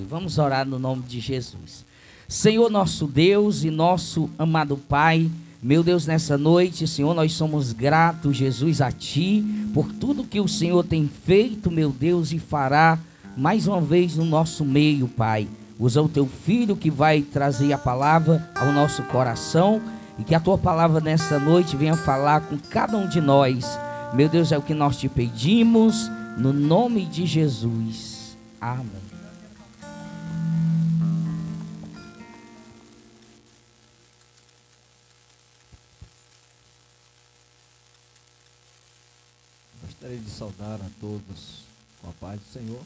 Vamos orar no nome de Jesus. Senhor nosso Deus e nosso amado Pai, meu Deus, nessa noite, Senhor, nós somos gratos, Jesus, a Ti, por tudo que o Senhor tem feito, meu Deus, e fará mais uma vez no nosso meio, Pai. Usa o Teu Filho que vai trazer a palavra ao nosso coração e que a Tua palavra nessa noite venha falar com cada um de nós. Meu Deus, é o que nós Te pedimos, no nome de Jesus. Amém. Gostaria de saudar a todos com a paz do Senhor.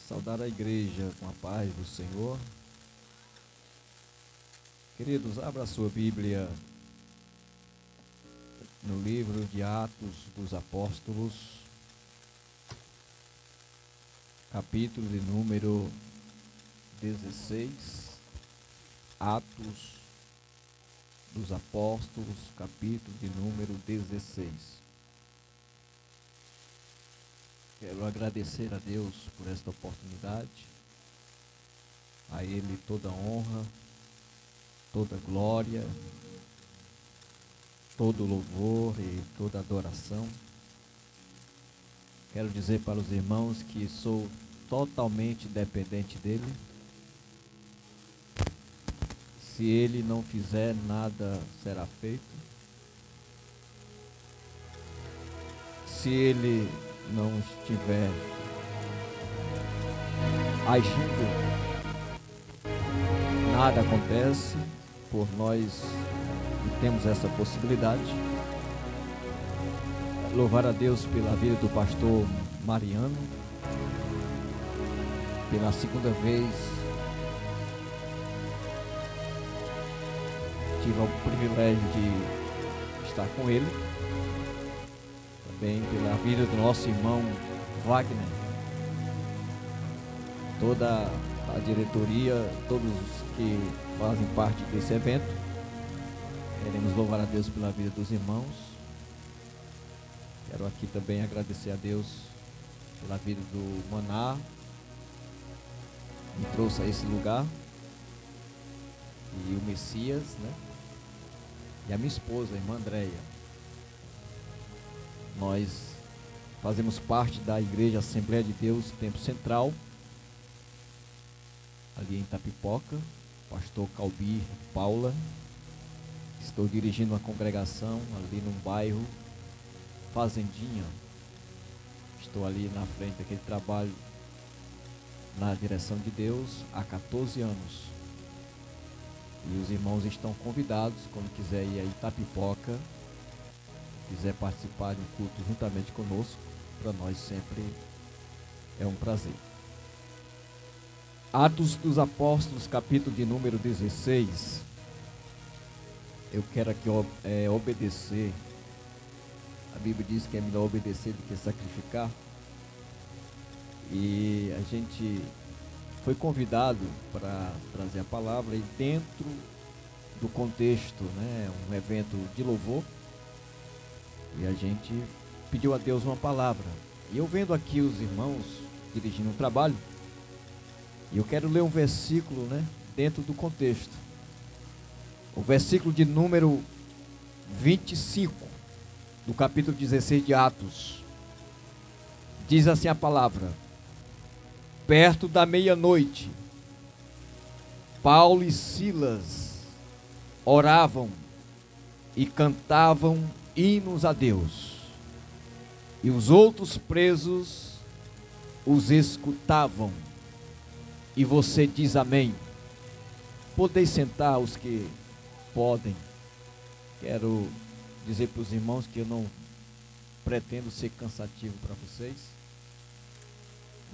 Saudar a igreja com a paz do Senhor. Queridos, abra a sua Bíblia no livro de Atos dos Apóstolos, capítulo de número 16. Atos dos Apóstolos, capítulo de número 16. Quero agradecer a Deus por esta oportunidade, a Ele toda honra, toda glória, todo louvor e toda adoração. Quero dizer para os irmãos que sou totalmente dependente dEle. Se Ele não fizer, nada será feito. Se Ele não estiver agindo, nada acontece. Por nós que temos essa possibilidade. Louvar a Deus pela vida do pastor Mariano. Pela segunda vez tive o privilégio de estar com ele. Também pela vida do nosso irmão Wagner, toda a diretoria, todos os que fazem parte desse evento. Queremos louvar a Deus pela vida dos irmãos. Quero aqui também agradecer a Deus pela vida do Maná, que me trouxe a esse lugar, e o Messias, né? E a minha esposa, a irmã Andréia. Nós fazemos parte da Igreja Assembleia de Deus Tempo Central, ali em Itapipoca. Pastor Calbi Paula. Estou dirigindo uma congregação ali num bairro Fazendinha. Estou ali na frente daquele trabalho na direção de Deus há 14 anos. E os irmãos estão convidados, quando quiser ir a Itapipoca, quiser participar de um culto juntamente conosco, para nós sempre é um prazer. Atos dos Apóstolos, capítulo de número 16. Eu quero aqui obedecer. A Bíblia diz que é melhor obedecer do que sacrificar. E a gente foi convidado para trazer a palavra e dentro do contexto, né, um evento de louvor, e a gente pediu a Deus uma palavra. E eu vendo aqui os irmãos dirigindo um trabalho, e eu quero ler um versículo, né, dentro do contexto. O versículo de número 25 do capítulo 16 de Atos. Diz assim a palavra: perto da meia-noite, Paulo e Silas oravam e cantavam hinos a Deus, e os outros presos os escutavam. E você diz amém. Podeis sentar os que podem. Quero dizer para os irmãos que eu não pretendo ser cansativo para vocês,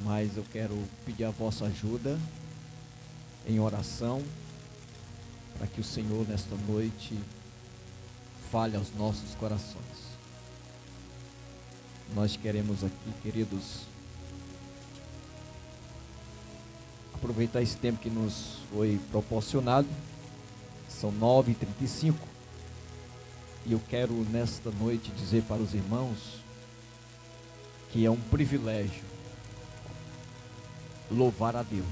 mas eu quero pedir a vossa ajuda em oração, para que o Senhor nesta noite fale aos nossos corações. Nós queremos aqui, queridos, aproveitar esse tempo que nos foi proporcionado. São 9h35, e eu quero nesta noite dizer para os irmãos que é um privilégio louvar a Deus.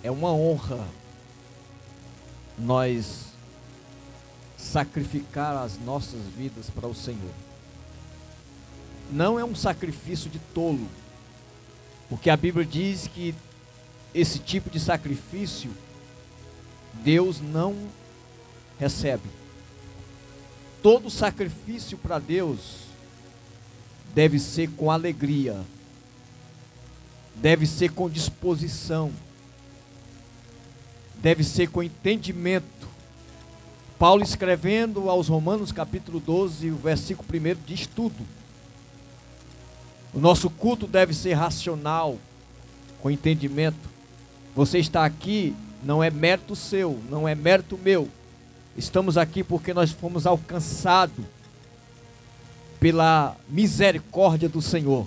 É uma honra nós sacrificar as nossas vidas para o Senhor. Não é um sacrifício de tolo, porque a Bíblia diz que esse tipo de sacrifício Deus não recebe. Todo sacrifício para Deus deve ser com alegria, deve ser com disposição, deve ser com entendimento. Paulo, escrevendo aos Romanos capítulo 12, o versículo 1 diz tudo. O nosso culto deve ser racional, com entendimento. Você está aqui, não é mérito seu, não é mérito meu. Estamos aqui porque nós fomos alcançados pela misericórdia do Senhor.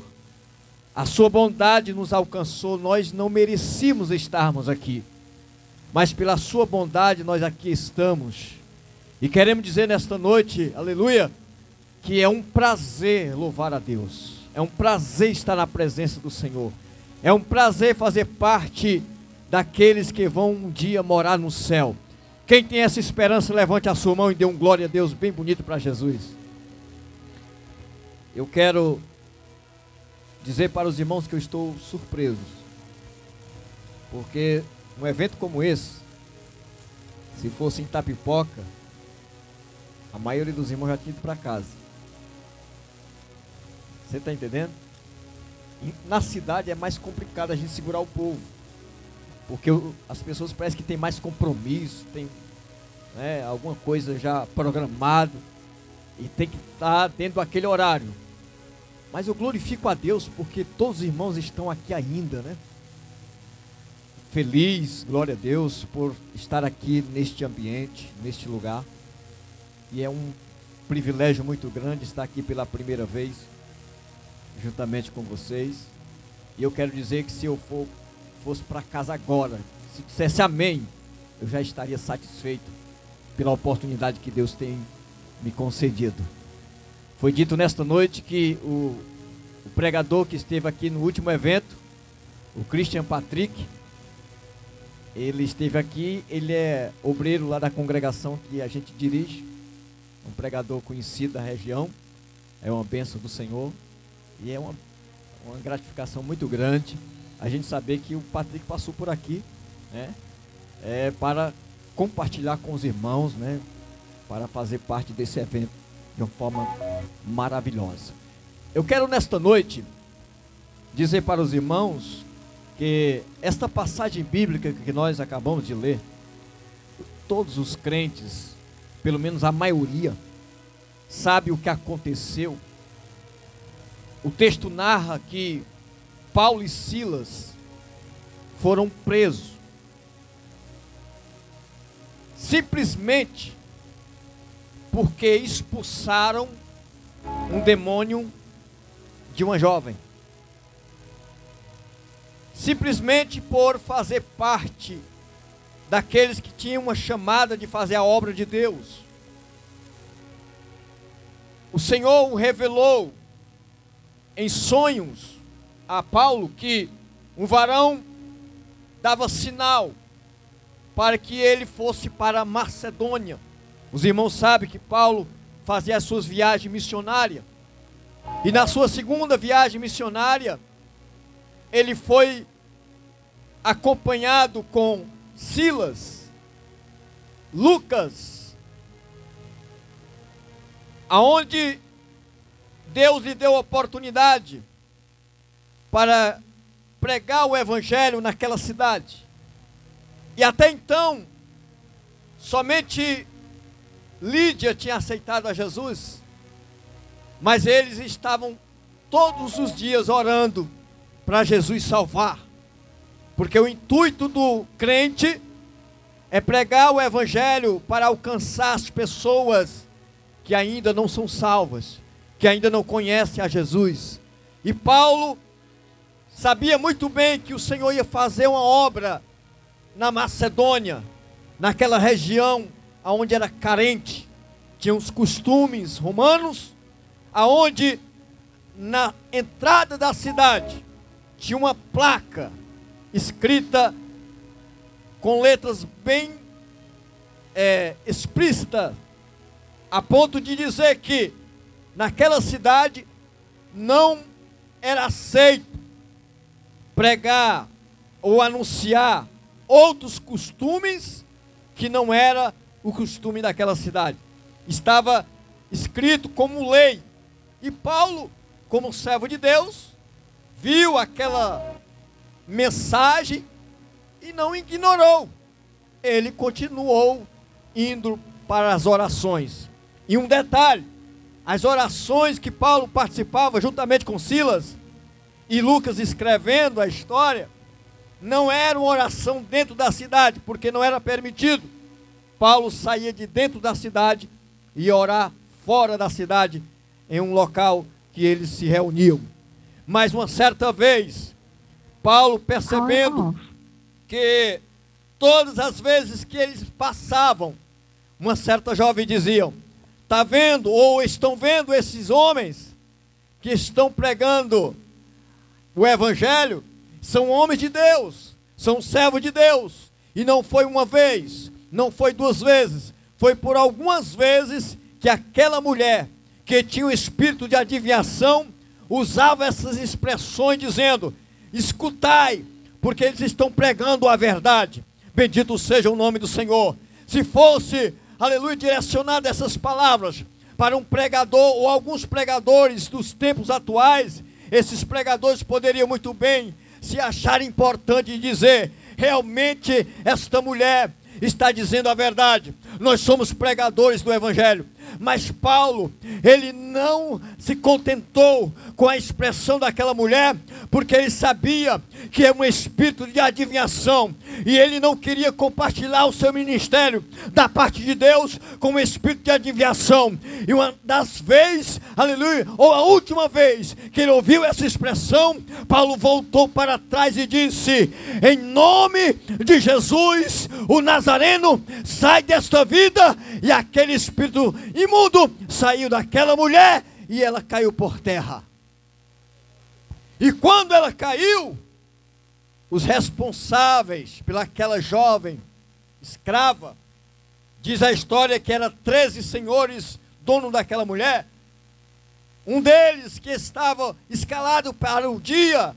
A sua bondade nos alcançou, nós não merecíamos estarmos aqui, mas pela sua bondade nós aqui estamos. E queremos dizer nesta noite, aleluia, que é um prazer louvar a Deus. É um prazer estar na presença do Senhor. É um prazer fazer parte daqueles que vão um dia morar no céu. Quem tem essa esperança, levante a sua mão e dê um glória a Deus bem bonito para Jesus. Eu quero dizer para os irmãos que eu estou surpreso, porque um evento como esse, se fosse em Itapipoca, a maioria dos irmãos já tinha ido para casa. Você está entendendo? Na cidade é mais complicado a gente segurar o povo, porque as pessoas parecem que tem mais compromisso, tem alguma coisa já programada e tem que estar dentro daquele horário. Mas eu glorifico a Deus porque todos os irmãos estão aqui ainda, né? Feliz, glória a Deus, por estar aqui neste ambiente, neste lugar. E é um privilégio muito grande estar aqui pela primeira vez, juntamente com vocês. E eu quero dizer que se eu fosse para casa agora, se dissesse amém, eu já estaria satisfeito pela oportunidade que Deus tem me concedido. Foi dito nesta noite que o pregador que esteve aqui no último evento, o Christian Patrick, ele esteve aqui, ele é obreiro lá da congregação que a gente dirige, um pregador conhecido da região, é uma bênção do Senhor, e é uma gratificação muito grande a gente saber que o Patrick passou por aqui, né, para compartilhar com os irmãos, né, para fazer parte desse evento de uma forma maravilhosa. Eu quero nesta noite dizer para os irmãos que esta passagem bíblica que nós acabamos de ler, todos os crentes, pelo menos a maioria, sabe o que aconteceu. O texto narra que Paulo e Silas foram presos, simplesmente porque expulsaram um demônio de uma jovem, simplesmente por fazer parte daqueles que tinham uma chamada de fazer a obra de Deus. O Senhor revelou em sonhos a Paulo que um varão dava sinal para que ele fosse para a Macedônia. Os irmãos sabem que Paulo fazia as suas viagens missionárias, e na sua segunda viagem missionária ele foi acompanhado com Silas, Lucas, aonde Deus lhe deu a oportunidade para pregar o evangelho naquela cidade. E até então, somente Lídia tinha aceitado a Jesus, mas eles estavam todos os dias orando para Jesus salvar, porque o intuito do crente é pregar o evangelho para alcançar as pessoas que ainda não são salvas, que ainda não conhecem a Jesus. E Paulo sabia muito bem que o Senhor ia fazer uma obra na Macedônia, naquela região aonde era carente, tinha os costumes romanos, aonde na entrada da cidade tinha uma placa escrita com letras bem explícitas, a ponto de dizer que naquela cidade não era aceito pregar ou anunciar outros costumes que não era o costume daquela cidade. Estava escrito como lei. E Paulo, como servo de Deus, viu aquela mensagem e não ignorou. Ele continuou indo para as orações. E um detalhe: as orações que Paulo participava juntamente com Silas e Lucas escrevendo a história, não era uma oração dentro da cidade, porque não era permitido. Paulo saía de dentro da cidade e ia orar fora da cidade, em um local que eles se reuniam. Mas uma certa vez, Paulo, percebendo que todas as vezes que eles passavam, uma certa jovem dizia: está vendo, ou estão vendo esses homens que estão pregando o evangelho? São homens de Deus, são servos de Deus. E não foi uma vez, não foi duas vezes, foi por algumas vezes que aquela mulher que tinha o espírito de adivinhação usava essas expressões dizendo: escutai, porque eles estão pregando a verdade. Bendito seja o nome do Senhor. Se fosse, aleluia, direcionado essas palavras para um pregador ou alguns pregadores dos tempos atuais, esses pregadores poderiam muito bem se achar importante e dizer: realmente esta mulher está dizendo a verdade, nós somos pregadores do evangelho. Mas Paulo, ele não se contentou com a expressão daquela mulher, porque ele sabia que é um espírito de adivinhação, e ele não queria compartilhar o seu ministério da parte de Deus com um espírito de adivinhação. E uma das vezes, aleluia, ou a última vez que ele ouviu essa expressão, Paulo voltou para trás e disse: em nome de Jesus, o Nazareno, sai desta vida. E aquele espírito imundo saiu daquela mulher e ela caiu por terra. E quando ela caiu, os responsáveis pelaquela jovem escrava, diz a história que era 13 senhores dono daquela mulher, um deles que estava escalado para o dia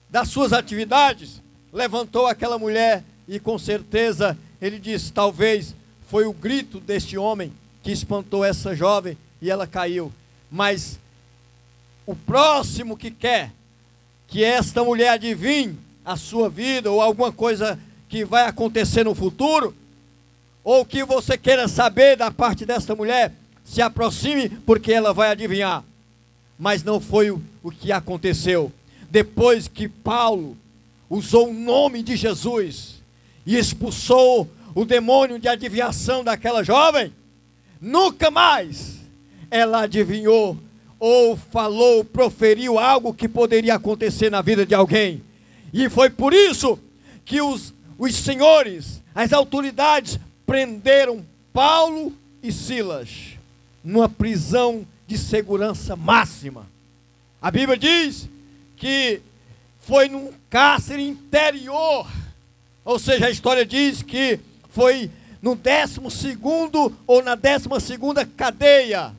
das suas atividades, levantou aquela mulher e com certeza ele disse: talvez foi o grito deste homem que espantou essa jovem e ela caiu. Mas o próximo que quer que esta mulher adivinhe a sua vida ou alguma coisa que vai acontecer no futuro, ou que você queira saber da parte desta mulher, se aproxime, porque ela vai adivinhar. Mas não foi o que aconteceu. Depois que Paulo usou o nome de Jesus e expulsou o demônio de adivinhação daquela jovem, nunca mais ela adivinhou ou falou, proferiu algo que poderia acontecer na vida de alguém. E foi por isso que os senhores, as autoridades, prenderam Paulo e Silas numa prisão de segurança máxima. A Bíblia diz que foi num cárcere interior, ou seja, a história diz que foi no 12º ou na 12ª cadeia.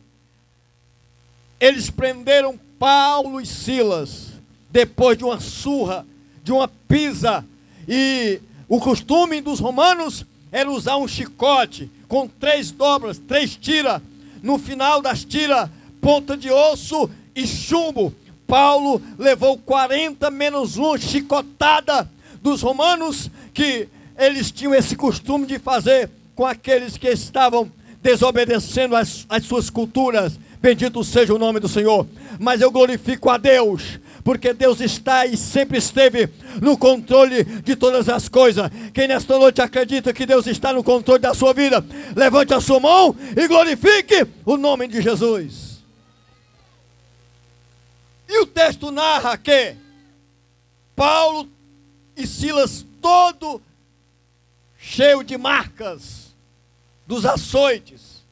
Eles prenderam Paulo e Silas, depois de uma surra, de uma pisa, e o costume dos romanos era usar um chicote com 3 dobras, 3 tiras, no final das tiras, ponta de osso e chumbo. Paulo levou 40 menos 1 chicotada dos romanos, que eles tinham esse costume de fazer com aqueles que estavam desobedecendo às suas culturas. Bendito seja o nome do Senhor. Mas eu glorifico a Deus, porque Deus está e sempre esteve no controle de todas as coisas. Quem nesta noite acredita que Deus está no controle da sua vida, levante a sua mão e glorifique o nome de Jesus. E o texto narra que Paulo e Silas, todo cheio de marcas dos açoites,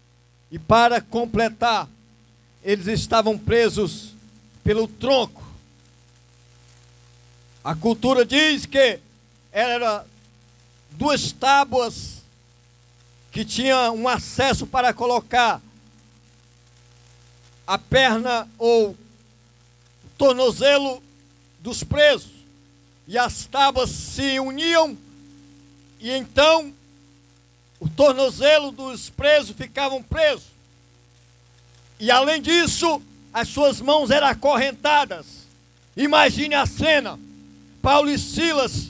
e para completar, eles estavam presos pelo tronco. A cultura diz que era duas tábuas que tinham um acesso para colocar a perna ou tornozelo dos presos. E as tábuas se uniam e então o tornozelo dos presos ficavam presos. E além disso, as suas mãos eram acorrentadas. Imagine a cena: Paulo e Silas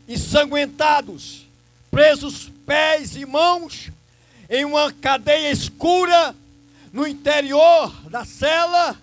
ensanguentados, presos pés e mãos em uma cadeia escura no interior da cela.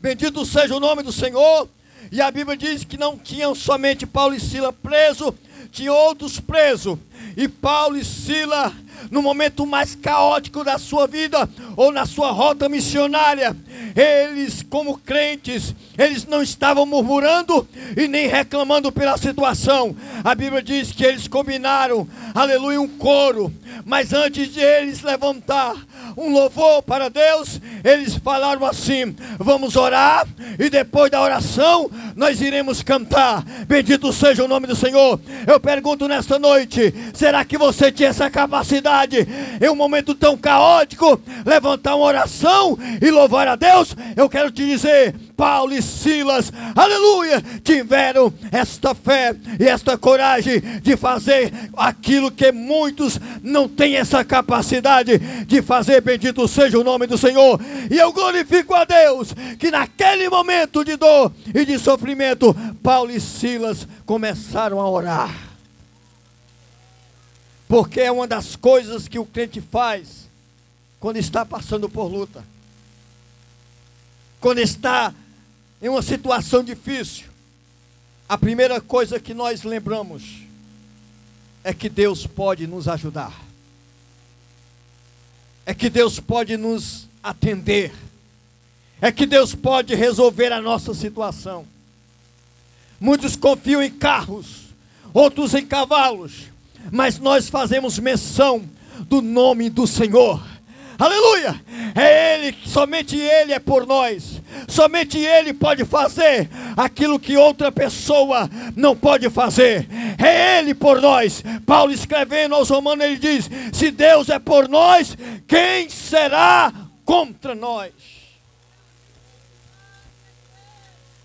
Bendito seja o nome do Senhor. E a Bíblia diz que não tinham somente Paulo e Silas presos, tinha outros presos. E Paulo e Silas, no momento mais caótico da sua vida, ou na sua rota missionária, eles, como crentes, eles não estavam murmurando e nem reclamando pela situação. A Bíblia diz que eles combinaram, aleluia, um coro. Mas antes de eles levantar um louvor para Deus, eles falaram assim: vamos orar e depois da oração nós iremos cantar. Bendito seja o nome do Senhor. Eu pergunto nesta noite: será que você tinha essa capacidade, em um momento tão caótico, levantar uma oração e louvar a Deus? Eu quero te dizer, Paulo e Silas, aleluia, tiveram esta fé e esta coragem de fazer aquilo que muitos não têm essa capacidade de fazer. Bendito seja o nome do Senhor. E eu glorifico a Deus que naquele momento de dor e de sofrimento, Paulo e Silas começaram a orar. Porque é uma das coisas que o crente faz quando está passando por luta, quando está em uma situação difícil. A primeira coisa que nós lembramos é que Deus pode nos ajudar, é que Deus pode nos atender, é que Deus pode resolver a nossa situação. Muitos confiam em carros, outros em cavalos, mas nós fazemos menção do nome do Senhor. Aleluia! É Ele, somente Ele é por nós. Somente Ele pode fazer aquilo que outra pessoa não pode fazer. É Ele por nós. Paulo, escrevendo aos Romanos, ele diz: se Deus é por nós, quem será contra nós?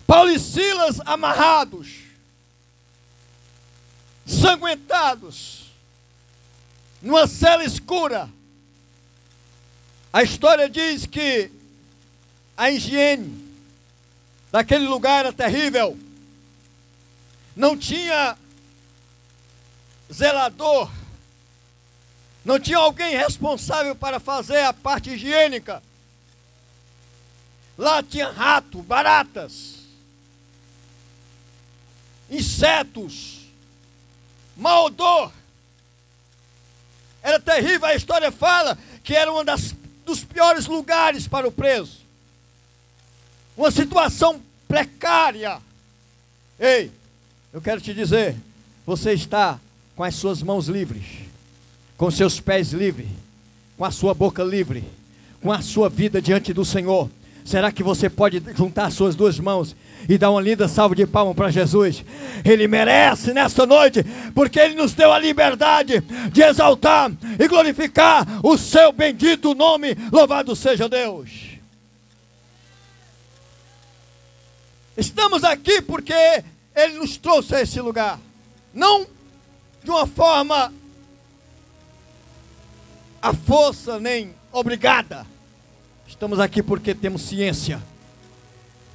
Paulo e Silas amarrados, sanguentados, numa cela escura. A história diz que a higiene daquele lugar era terrível. Não tinha zelador, não tinha alguém responsável para fazer a parte higiênica. Lá tinha rato, baratas, insetos, mau odor. Era terrível. A história fala que era uma dos piores lugares para o preso. Uma situação precária. Ei, eu quero te dizer, você está com as suas mãos livres, com seus pés livres, com a sua boca livre, com a sua vida diante do Senhor. Será que você pode juntar suas duas mãos e dar uma linda salva de palmas para Jesus? Ele merece nesta noite, porque Ele nos deu a liberdade de exaltar e glorificar o seu bendito nome. Louvado seja Deus. Estamos aqui porque Ele nos trouxe a esse lugar, não de uma forma à força nem obrigada. Estamos aqui porque temos ciência,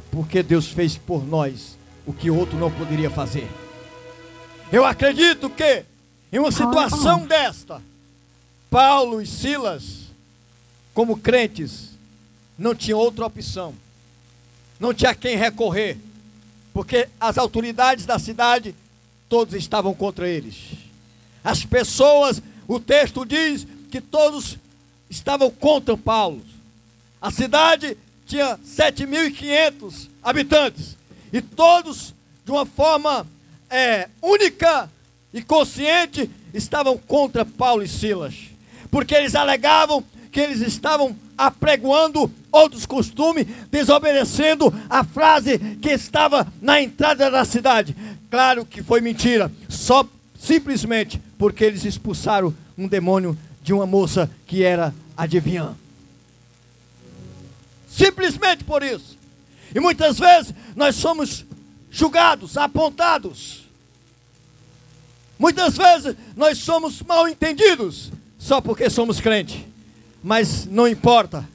porque Deus fez por nós o que outro não poderia fazer. Eu acredito que em uma situação desta, Paulo e Silas, como crentes, não tinham outra opção, não tinha quem recorrer, porque as autoridades da cidade, todos estavam contra eles. As pessoas, o texto diz que todos estavam contra Paulo. A cidade tinha 7.500 habitantes, e todos, de uma forma única e consciente, estavam contra Paulo e Silas, porque eles alegavam que eles estavam apregoando outros costumes, desobedecendo a frase que estava na entrada da cidade: claro que foi mentira, só simplesmente porque eles expulsaram um demônio de uma moça que era adivinhã. Simplesmente por isso. E muitas vezes nós somos julgados, apontados. Muitas vezes nós somos mal entendidos só porque somos crentes. Mas não importa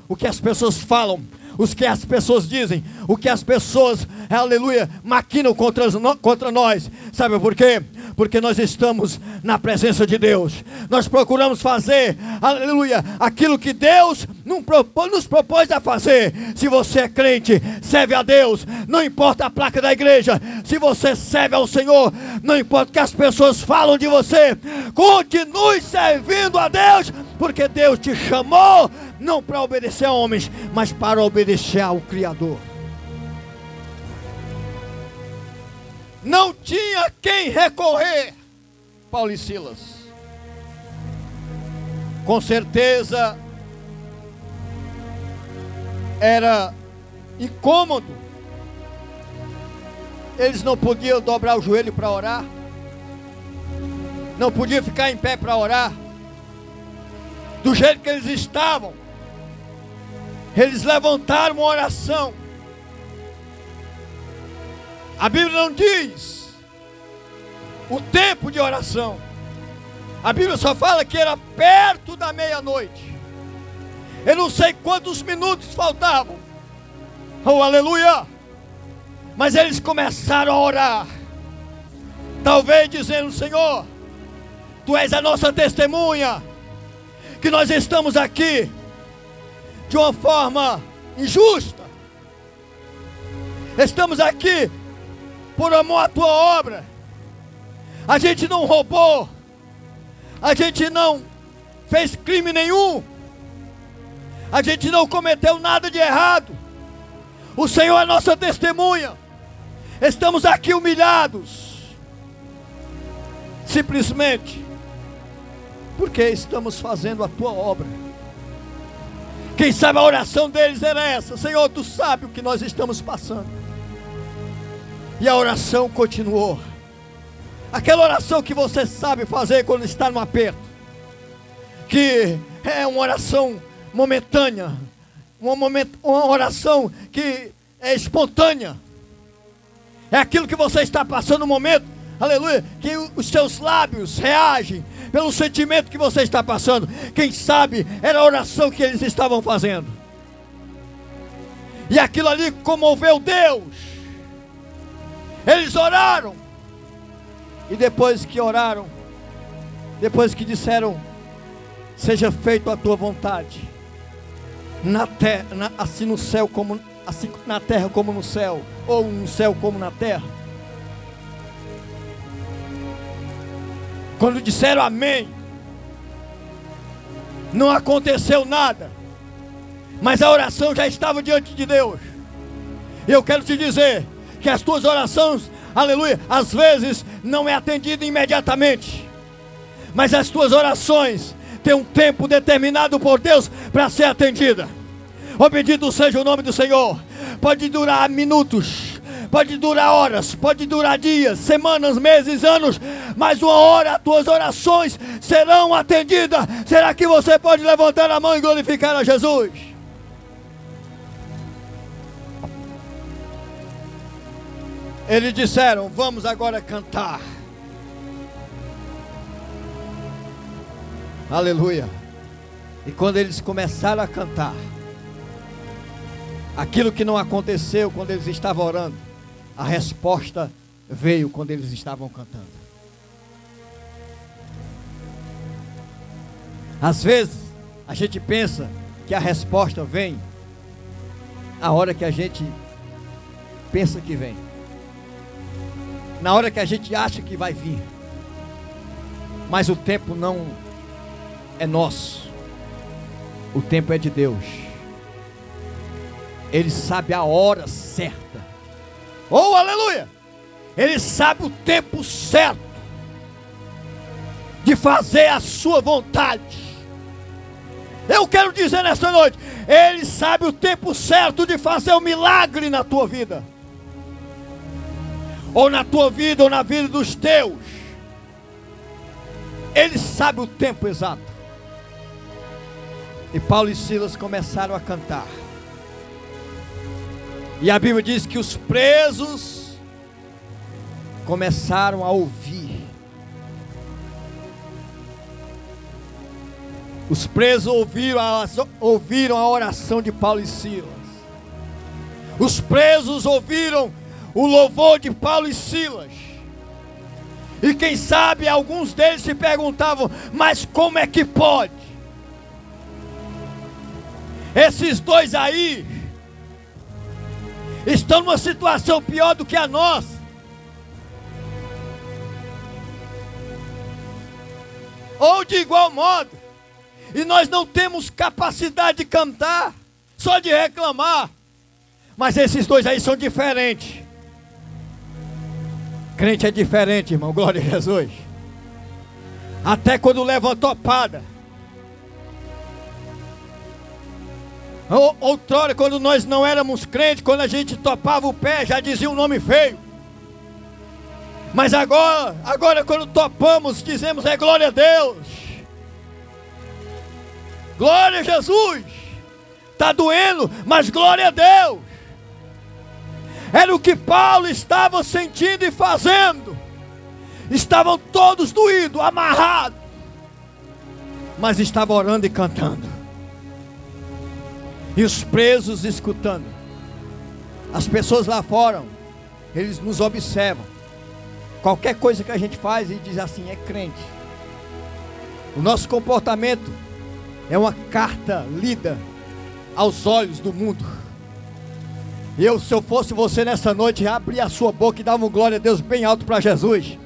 o que as pessoas falam, o que as pessoas dizem, o que as pessoas, aleluia, maquinam contra nós. Sabe por quê? Porque nós estamos na presença de Deus. Nós procuramos fazer, aleluia, aquilo que Deus nos propôs a fazer. Se você é crente, serve a Deus. Não importa a placa da igreja. Se você serve ao Senhor, não importa o que as pessoas falam de você. Continue servindo a Deus, porque Deus te chamou não para obedecer a homens, mas para obedecer ao Criador. Não tinha quem recorrer, Paulo e Silas. Com certeza era incômodo. Eles não podiam dobrar o joelho para orar. Não podiam ficar em pé para orar. Do jeito que eles estavam, eles levantaram uma oração. A Bíblia não diz o tempo de oração. A Bíblia só fala que era perto da meia-noite. Eu não sei quantos minutos faltavam. Oh, aleluia! Mas eles começaram a orar. Talvez dizendo: Senhor, Tu és a nossa testemunha, que nós estamos aqui de uma forma injusta. Estamos aqui por amor à Tua obra. A gente não roubou, a gente não fez crime nenhum, a gente não cometeu nada de errado. O Senhor é nossa testemunha. Estamos aqui humilhados, simplesmente porque estamos fazendo a Tua obra. Quem sabe a oração deles era essa: Senhor, Tu sabe o que nós estamos passando. E a oração continuou. Aquela oração que você sabe fazer quando está no aperto, que é uma oração momentânea, uma oração que é espontânea. É aquilo que você está passando no momento, aleluia, que os seus lábios reagem pelo sentimento que você está passando. Quem sabe era a oração que eles estavam fazendo. E aquilo ali comoveu Deus. Eles oraram. E depois que oraram, depois que disseram: seja feito a Tua vontade, na terra, assim no céu como assim na terra como no céu, ou no céu como na terra. Quando disseram amém, não aconteceu nada, mas a oração já estava diante de Deus. E eu quero te dizer que as tuas orações, aleluia, às vezes não é atendida imediatamente, mas as tuas orações têm um tempo determinado por Deus para ser atendida. Oh, bendito seja o nome do Senhor. Pode durar minutos, pode durar horas, pode durar dias, semanas, meses, anos, mas uma hora as tuas orações serão atendidas. Será que você pode levantar a mão e glorificar a Jesus? Eles disseram: vamos agora cantar. Aleluia. E quando eles começaram a cantar, aquilo que não aconteceu quando eles estavam orando, a resposta veio quando eles estavam cantando. Às vezes a gente pensa que a resposta vem a hora que a gente pensa que vem, na hora que a gente acha que vai vir. Mas o tempo não é nosso, o tempo é de Deus. Ele sabe a hora certa. Oh, aleluia! Ele sabe o tempo certo de fazer a sua vontade. Eu quero dizer nesta noite: Ele sabe o tempo certo de fazer um milagre na tua vida. ou na tua vida, ou na vida dos teus. Ele sabe o tempo exato. E Paulo e Silas começaram a cantar. E a Bíblia diz que os presos começaram a ouvir. Os presos ouviram a oração de Paulo e Silas. Os presos ouviram o louvor de Paulo e Silas. E quem sabe alguns deles se perguntavam: mas como é que pode? Esses dois aí estão numa situação pior do que a nossa. Ou de igual modo. E nós não temos capacidade de cantar, só de reclamar. Mas esses dois aí são diferentes. Crente é diferente, irmão, glória a Jesus. Até quando leva uma topada. Outrora, quando nós não éramos crentes, quando a gente topava o pé, já dizia um nome feio. Mas agora quando topamos, dizemos: é glória a Deus. Glória a Jesus. Está doendo, mas glória a Deus. Era o que Paulo estava sentindo e fazendo. Estavam todos doídos, amarrados, mas estavam orando e cantando. E os presos escutando. As pessoas lá fora, eles nos observam. Qualquer coisa que a gente faz e diz assim: é crente. O nosso comportamento é uma carta lida aos olhos do mundo. Se eu fosse você nessa noite, abria a sua boca e dava um glória a Deus bem alto para Jesus.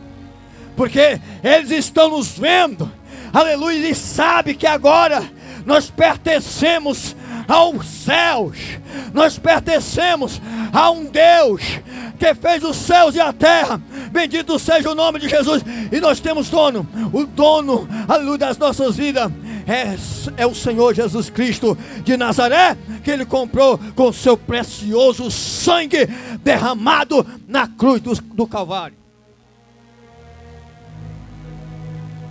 Porque eles estão nos vendo, aleluia, e sabe que agora nós pertencemos aos céus. Nós pertencemos a um Deus que fez os céus e a terra. Bendito seja o nome de Jesus. E nós temos dono. O dono, aleluia, das nossas vidas é o Senhor Jesus Cristo de Nazaré, que Ele comprou com seu precioso sangue derramado na cruz do Calvário.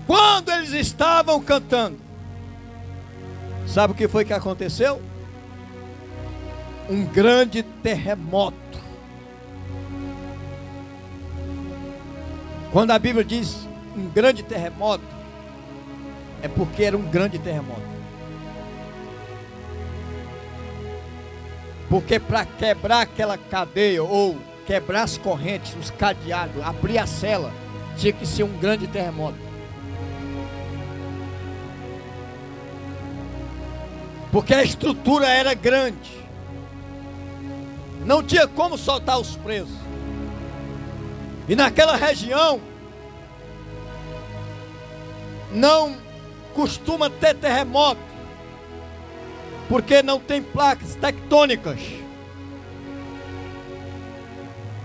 Quando eles estavam cantando, sabe o que foi que aconteceu? Um grande terremoto. Quando a Bíblia diz um grande terremoto, é porque era um grande terremoto. Porque para quebrar aquela cadeia, ou quebrar as correntes, os cadeados, abrir a cela, tinha que ser um grande terremoto. Porque a estrutura era grande. Não tinha como soltar os presos. E naquela região não costuma ter terremoto, porque não tem placas tectônicas.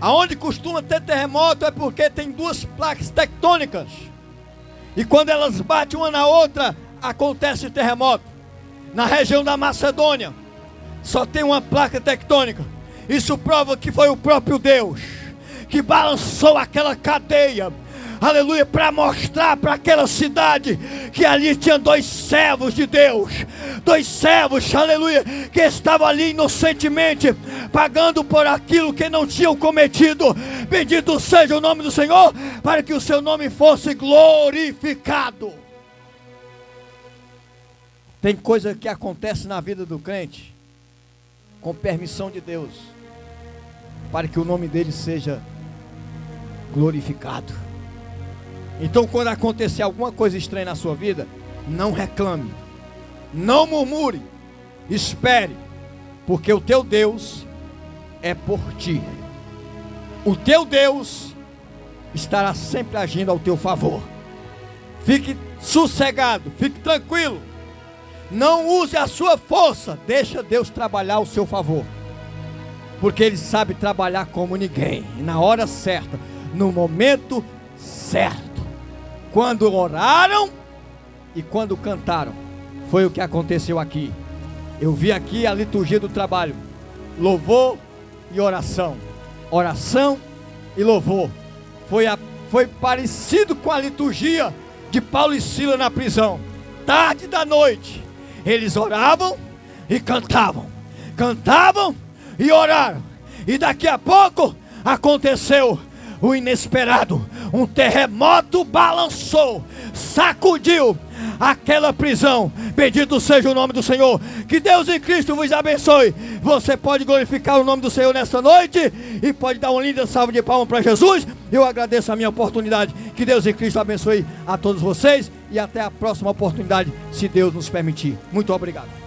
Aonde costuma ter terremoto é porque tem duas placas tectônicas. E quando elas batem uma na outra, acontece terremoto. Na região da Macedônia só tem uma placa tectônica. Isso prova que foi o próprio Deus que balançou aquela cadeia, aleluia, para mostrar para aquela cidade que ali tinha dois servos de Deus, dois servos, aleluia, que estavam ali inocentemente pagando por aquilo que não tinham cometido. Bendito seja o nome do Senhor, para que o seu nome fosse glorificado. Tem coisa que acontece na vida do crente com permissão de Deus, para que o nome dele seja glorificado. Então, quando acontecer alguma coisa estranha na sua vida, não reclame, não murmure, espere, porque o teu Deus é por ti. O teu Deus estará sempre agindo ao teu favor. Fique sossegado, fique tranquilo. Não use a sua força, deixa Deus trabalhar ao seu favor, porque Ele sabe trabalhar como ninguém, e na hora certa, no momento certo. Quando oraram e quando cantaram, foi o que aconteceu aqui. Eu vi aqui a liturgia do trabalho: louvor e oração, oração e louvor. Foi parecido com a liturgia de Paulo e Silas na prisão. Tarde da noite, eles oravam e cantavam. Cantavam e oraram. E daqui a pouco aconteceu o inesperado. Um terremoto balançou, sacudiu aquela prisão. Bendito seja o nome do Senhor. Que Deus em Cristo vos abençoe. Você pode glorificar o nome do Senhor nesta noite e pode dar uma linda salva de palmas para Jesus. Eu agradeço a minha oportunidade. Que Deus em Cristo abençoe a todos vocês e até a próxima oportunidade, se Deus nos permitir. Muito obrigado.